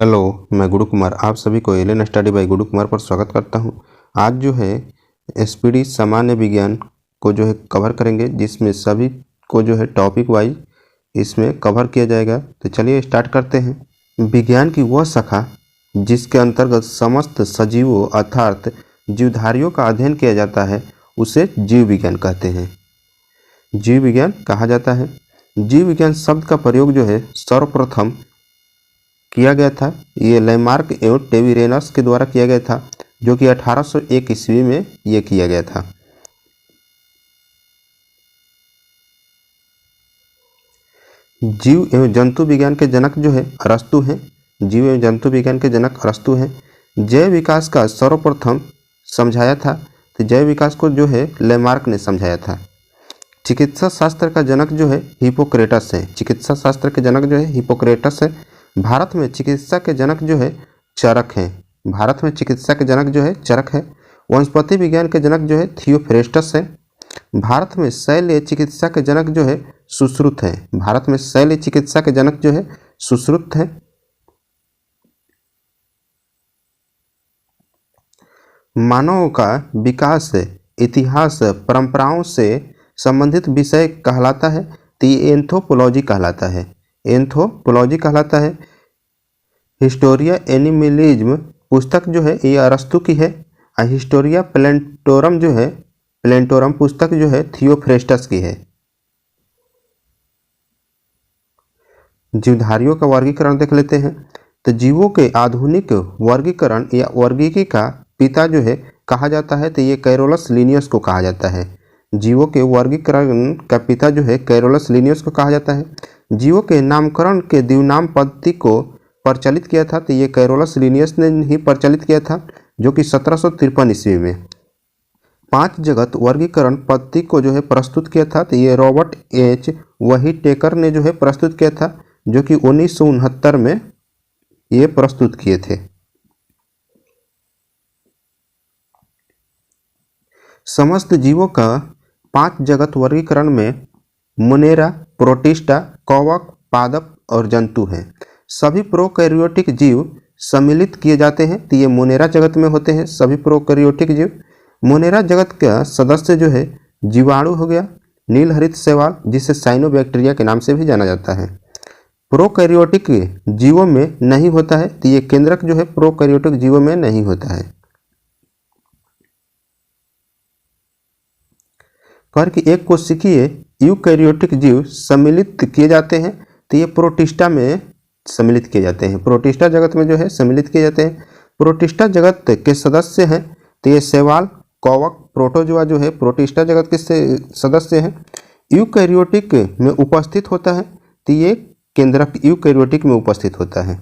Hello, मैं गुरु कुमार आप सभी को एलियन स्टडी बाय गुरु कुमार पर स्वागत करता हूं। आज जो है एसपीडी सामान्य विज्ञान को जो है कवर करेंगे, जिसमें सभी को जो है टॉपिक वाइज इसमें कवर किया जाएगा। तो चलिए स्टार्ट करते हैं। विज्ञान की वह शाखा जिसके अंतर्गत समस्त सजीवों अर्थात जीवधारियों का अध्ययन किया जाता है उसे जीव विज्ञान कहते हैं। जीव विज्ञान कहा जाता है। जीव विज्ञान शब्द का प्रयोग जो है सर्वप्रथम किया गया था, ये लैमार्क एवं टेविरेनस के द्वारा किया गया था, जो कि 1801 ईस्वी में ये किया गया था। जीव एवं जंतु विज्ञान के जनक जो है अरस्तु हैं। जीव एवं जंतु विज्ञान के जनक अरस्तु हैं। जैव विकास का सर्वप्रथम समझाया था, तो जैव विकास को जो है लैमार्क ने समझाया था। चिकित्सा शास्त्र का जनक जो है हिप्पोक्रेटस है। चिकित्सा शास्त्र के जनक जो है हिप्पोक्रेटस है। भारत में चिकित्सा के जनक जो है चरक हैं। भारत में चिकित्सा के जनक जो है चरक है। वनस्पति विज्ञान के जनक जो है थियोफ्रेस्टस है। भारत में शैल्य चिकित्सा के जनक जो है सुश्रुत है। भारत में शैल्य चिकित्सा के जनक जो है सुश्रुत है। मानव का विकास इतिहास परंपराओं से संबंधित विषय कहलाता है, तो ये एंथ्रोपोलॉजी कहलाता है। एंथ्रोपोलॉजी कहलाता है। हिस्टोरिया एनिमलिज्म पुस्तक जो है ये अरस्तु की है। हिस्टोरिया प्लेंटोरम जो है प्लेंटोरम पुस्तक जो है थियोफ्रेस्टस की है। जीवधारियों का वर्गीकरण देख लेते हैं। तो जीवों के आधुनिक वर्गीकरण या वर्गीकी का पिता जो है कहा जाता है, तो ये कैरोलस लिनियस को कहा जाता है। जीवों के वर्गीकरण का पिता जो है कैरोलस लिनियस को कहा जाता है। जीवों के नामकरण के द्विनाम पद्धति को प्रचलित किया था, तो ये कैरोलस लिनियस ने ही प्रचलित किया था, जो कि 1753 ईस्वी में। 5 जगत वर्गीकरण पद्धति को जो है प्रस्तुत किया था, तो ये रॉबर्ट एच व्हिटेकर ने जो है प्रस्तुत किया था, जो कि 1969 में ये प्रस्तुत किए थे। समस्त जीवों का 5 जगत वर्गीकरण में मोनेरा, प्रोटिस्टा, कवक, पादप और जंतु हैं। सभी प्रोकैरियोटिक जीव सम्मिलित किए जाते हैं, तो ये मोनेरा जगत में होते हैं सभी प्रोकैरियोटिक जीव। मोनेरा जगत का सदस्य जो है जीवाणु हो गया, नीलहरित शैवाल जिसे साइनोबैक्टीरिया के नाम से भी जाना जाता है। प्रोकैरियोटिक जीवों में नहीं होता है, तो ये केंद्रक जो है प्रोकैरियोटिक जीवों में नहीं होता है। कर कि एक कोशिकीय यूकैरियोटिक जीव सम्मिलित किए जाते हैं, तो ये प्रोटिस्टा में सम्मिलित किए जाते हैं। प्रोटिस्टा जगत में जो है सम्मिलित किए जाते हैं। प्रोटिस्टा जगत के सदस्य हैं, तो ये शैवाल, कवक, प्रोटोजोआ जो है प्रोटिस्टा जगत के सदस्य हैं। यूकैरियोटिक में उपस्थित होता है, तो ये केंद्रक यूकैरियोटिक में उपस्थित होता है।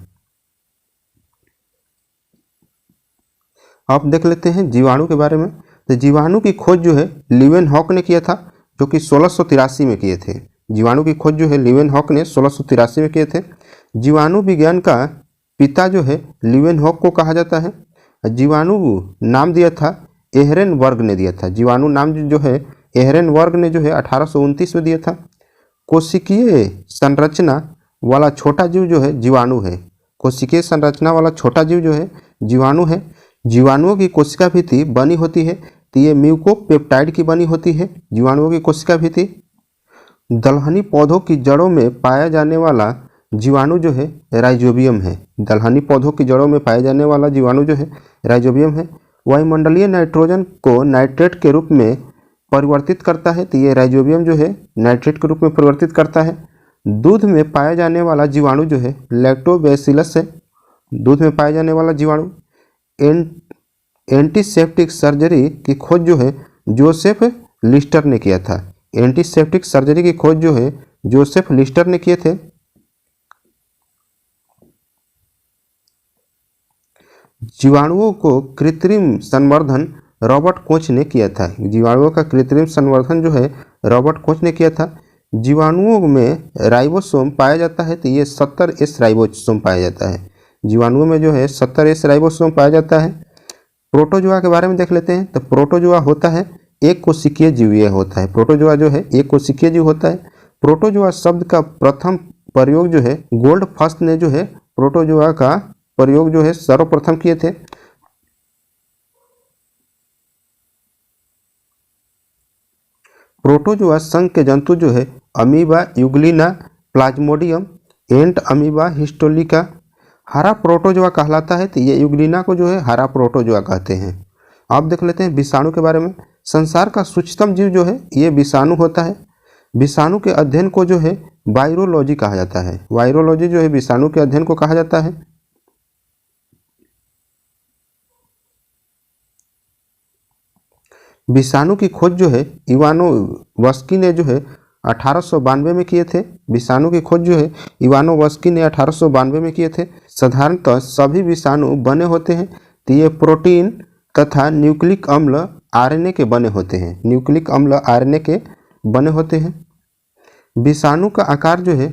अब देख लेते हैं जीवाणु के बारे में। तो जीवाणु की खोज जो है लीवेनहॉक ने किया था, जो कि 1683 में किए थे। जीवाणु की खोज जो है लीवेनहॉक ने 1683 में किए थे। जीवाणु विज्ञान का पिता जो है लीवेनहॉक को कहा जाता है। जीवाणु नाम दिया था एहरेनबर्ग ने दिया था। जीवाणु नाम जो है एहरेनबर्ग ने जो है 1829 में दिया था। कोशिकीय संरचना वाला छोटा जीव जो है जीवाणु है। कोशिकीय संरचना वाला छोटा जीव जो है जीवाणु है। जीवाणुओं की कोशिका भित्ति बनी होती है, तो ये म्यूकोपेप्टाइड की बनी होती है जीवाणुओं की कोशिका भित्ति। दलहनी पौधों की जड़ों में पाया जाने वाला जीवाणु जो है राइजोबियम है। दलहनी पौधों की जड़ों में पाया जाने वाला जीवाणु जो है राइजोबियम है। वायुमंडलीय नाइट्रोजन को नाइट्रेट के रूप में परिवर्तित करता है, तो ये राइजोबियम जो है नाइट्रेट के रूप में परिवर्तित करता है। दूध में पाया जाने वाला जीवाणु जो है लैक्टोबैसिलस है। दूध में पाया जाने वाला जीवाणु। एंटीसेप्टिक सर्जरी की खोज जो है जोसेफ लिस्टर ने किया था। एंटीसेप्टिक सर्जरी की खोज जो है जोसेफ लिस्टर ने किए थे। जीवाणुओं को कृत्रिम संवर्धन रॉबर्ट कोच ने किया था। जीवाणुओं का कृत्रिम संवर्धन जो है रॉबर्ट कोच ने किया था। जीवाणुओं में राइबोसोम पाया जाता है, तो ये 70S राइबोसोम पाया जाता है। जीवाणुओं में जो है 70S राइबोसोम पाया जाता है। प्रोटोजोआ के बारे में देख लेते हैं। तो प्रोटोजोआ होता है एक कोशिकीय जीव। यह होता है प्रोटोजोआ जो है एक कोशिकीय जीव होता है। प्रोटोजोआ शब्द का प्रथम प्रयोग जो है गोल्ड फर्स्ट ने जो है प्रोटोजोआ का प्रयोग जो है सर्वप्रथम किए थे। प्रोटोजोआ संघ के जंतु जो है अमीबा, यूग्लिना, प्लाज्मोडियम, एंट अमीबा, हिस्टोलिका। हरा प्रोटोजोआ कहलाता है, तो ये यूग्लिना को जो है हरा प्रोटोजोआ कहते हैं। आप देख लेते हैं विषाणु के बारे में। संसार का सूक्ष्मतम जीव जो है ये विषाणु होता है। विषाणु के अध्ययन को जो है वायरोलॉजी कहा जाता है। वायरोलॉजी जो है विषाणु के अध्ययन को कहा जाता है। विषाणु की खोज जो है इवानोवस्की ने जो है 1892 में किए थे। विषाणु की खोज जो है इवानोवस्की ने 1892 में किए थे। साधारणतः सभी विषाणु बने होते हैं, तो ये प्रोटीन तथा न्यूक्लिक अम्ल आरएनए के बने होते हैं। न्यूक्लिक अम्ल आरएनए के बने होते हैं। विषाणु का आकार जो है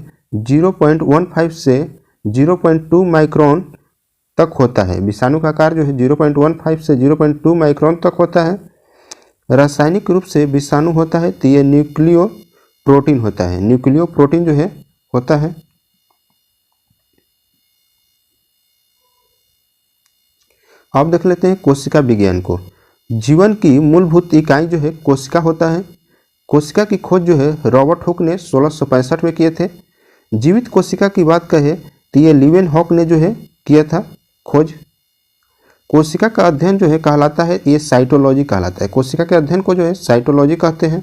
0.15 से 0.2 माइक्रोन तक होता है। विषाणु का आकार जो है 0.15 से 0.2 माइक्रोन तक होता है। रासायनिक रूप से विषाणु होता है, तो ये न्यूक्लियो प्रोटीन होता है। न्यूक्लियो प्रोटीन जो है होता है। अब देख लेते हैं कोशिका विज्ञान को। जीवन की मूलभूत इकाई जो है कोशिका होता है। कोशिका की खोज जो है रॉबर्ट हुक ने 1665 में किए थे। जीवित कोशिका की बात कहे तो ये लीवेनहॉक ने जो है किया था खोज। कोशिका का अध्ययन जो है कहलाता है, ये साइटोलॉजी कहलाता है। कोशिका के अध्ययन को जो है साइटोलॉजी कहते हैं।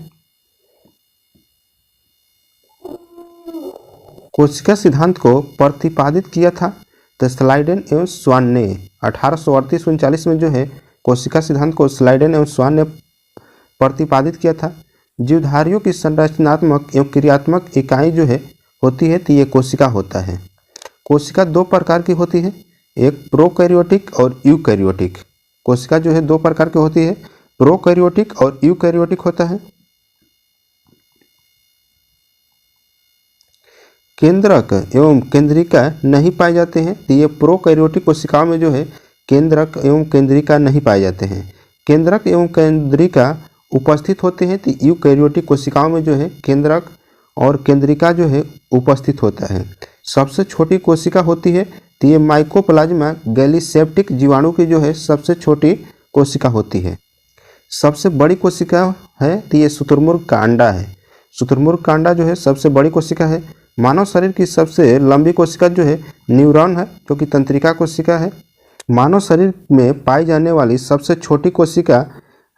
कोशिका सिद्धांत को प्रतिपादित किया था तो स्लाइडेन एवं स्वान ने 1838-39 में जो है कोशिका सिद्धांत को स्लाइडेन एवं स्वान ने प्रतिपादित किया था। जीवधारियों की संरचनात्मक एवं क्रियात्मक इकाई जो है होती है, तो ये कोशिका होता है। कोशिका दो प्रकार की होती है, एक प्रोकैरियोटिक और यूकैरियोटिक। कोशिका जो है दो प्रकार की होती है, प्रोकैरियोटिक और यूकैरियोटिक होता है। केंद्रक एवं केंद्रिका नहीं पाए जाते हैं, तो ये प्रोकैरियोटिक कोशिकाओं में जो है केंद्रक एवं केंद्रिका नहीं पाए जाते हैं। केंद्रक एवं केंद्रिका उपस्थित होते हैं, तो यूकैरियोटिक कोशिकाओं में जो है केंद्रक और केंद्रिका जो है उपस्थित होता है। सबसे छोटी कोशिका होती है, तो ये माइकोप्लाज्मा गैलीसेप्टिक जीवाणु की जो है सबसे छोटी कोशिका होती है। सबसे बड़ी कोशिका है तो ये शुतुरमुर्ग का अंडा है। शुतुरमुर्ग का अंडा जो है सबसे बड़ी कोशिका है। मानव शरीर की सबसे लंबी कोशिका जो है न्यूरॉन है, जो कि तंत्रिका कोशिका है। मानव शरीर में पाई जाने वाली सबसे छोटी कोशिका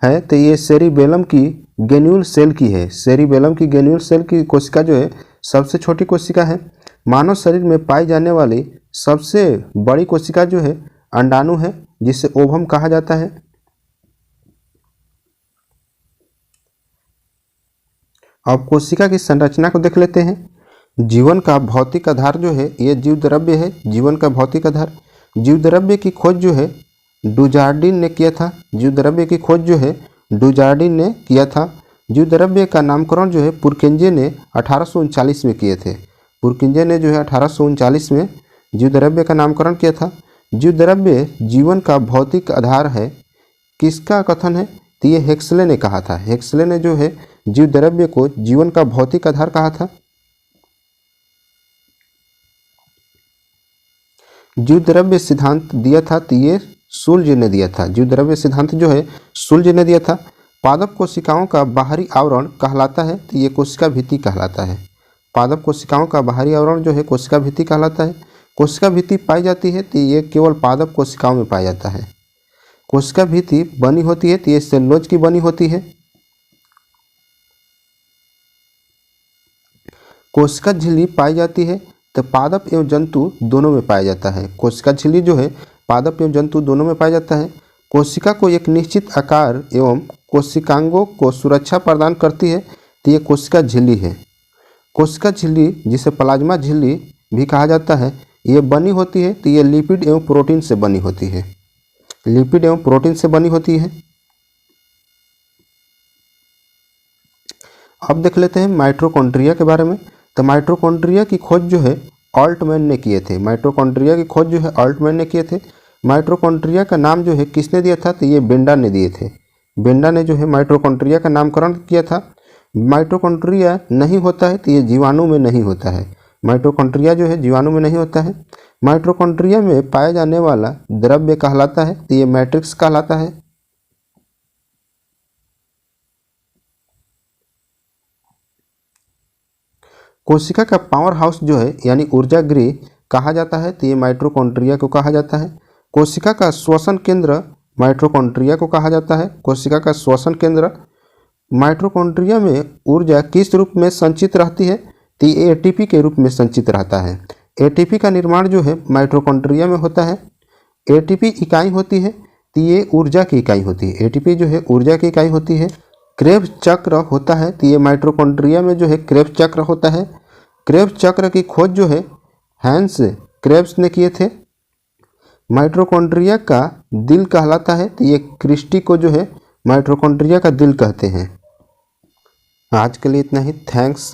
है तो ये सेरिबेलम की गेन्यूल सेल की है। सेरिबेलम की गेन्यूल सेल की कोशिका जो है सबसे छोटी कोशिका है। मानव शरीर में पाई जाने वाली सबसे बड़ी कोशिका जो है अंडाणु है, जिसे ओवम कहा जाता है। अब कोशिका की संरचना को देख लेते हैं। जीवन का भौतिक आधार जो है ये जीव द्रव्य है। जीवन का भौतिक आधार जीव द्रव्य की खोज जो है डुजार्डिन ने किया था। जीव द्रव्य की खोज जो है डुजार्डिन ने किया था। जीव द्रव्य का नामकरण जो है पुरकिंजे ने 1839 में किए थे। पुरकिंजे ने जो है 1839 में जीव द्रव्य का नामकरण किया था। जीव द्रव्य जीवन का भौतिक आधार है, किसका कथन है तो ये हेक्सले ने कहा था। हेक्सले ने जो है जीव द्रव्य को जीवन का भौतिक आधार कहा था। जीव द्रव्य सिद्धांत दिया था तो ये शुल्ज ने दिया था। जीव द्रव्य सिद्धांत जो है शुल्ज ने दिया था। पादप कोशिकाओं का बाहरी आवरण कहलाता है तो ये कोशिका भित्ति कहलाता है। पादप कोशिकाओं का बाहरी आवरण जो है कोशिका भित्ति कहलाता है। कोशिका भित्ति पाई जाती है तो ये केवल पादप कोशिकाओं में पाया जाता है। कोशिका भित्ति बनी होती है तो ये सेलुलोज की बनी होती है। कोशिका झिल्ली पाई जाती है तो पादप एवं जंतु दोनों में पाया जाता है। कोशिका झिल्ली जो है पादप एवं जंतु दोनों में पाया जाता है। कोशिका को एक निश्चित आकार एवं कोशिकांगों को सुरक्षा प्रदान करती है तो ये कोशिका झिल्ली है। कोशिका झिल्ली जिसे प्लाज्मा झिल्ली भी कहा जाता है, ये बनी होती है तो ये लिपिड एवं प्रोटीन से बनी होती है। लिपिड एवं प्रोटीन से बनी होती है। अब देख लेते हैं माइटोकॉन्ड्रिया के बारे में। तो माइटोकॉन्ड्रिया की खोज जो है ऑल्टमैन ने किए थे। माइटोकॉन्ड्रिया की खोज जो है ऑल्टमैन ने किए थे। माइटोकॉन्ड्रिया का नाम जो है किसने दिया था तो ये बेंडा ने दिए थे। बेंडा ने जो है माइटोकॉन्ड्रिया का नामकरण किया था। माइटोकॉन्ड्रिया नहीं होता है तो ये जीवाणु में नहीं होता है। माइटोकॉन्ड्रिया जो है जीवाणु में नहीं होता है। माइटोकॉन्ड्रिया में पाया जाने वाला द्रव्य कहलाता है, तो ये मैट्रिक्स कहलाता है। कोशिका का पावर हाउस जो है यानी ऊर्जा गृह कहा जाता है, तो ये माइटोकॉन्ड्रिया को कहा जाता है। कोशिका का श्वसन केंद्र माइटोकॉन्ड्रिया को कहा जाता है। कोशिका का श्वसन केंद्र। माइटोकॉन्ड्रिया में ऊर्जा किस रूप में संचित रहती है, तो ये एटीपी के रूप में संचित रहता है। एटीपी का निर्माण जो है माइटोकॉन्ड्रिया में होता है। एटीपी इकाई होती है, तो ये ऊर्जा की इकाई होती है। एटीपी जो है ऊर्जा की इकाई होती है। क्रेब्स चक्र होता है, तो ये माइटोकॉन्ड्रिया में जो है क्रेब्स चक्र होता है। क्रेब्स चक्र की खोज जो है हैंस क्रेब्स ने किए थे। माइटोकॉन्ड्रिया का दिल कहलाता है, तो ये क्रिस्टी को जो है माइटोकॉन्ड्रिया का दिल कहते हैं। आज के लिए इतना ही। थैंक्स।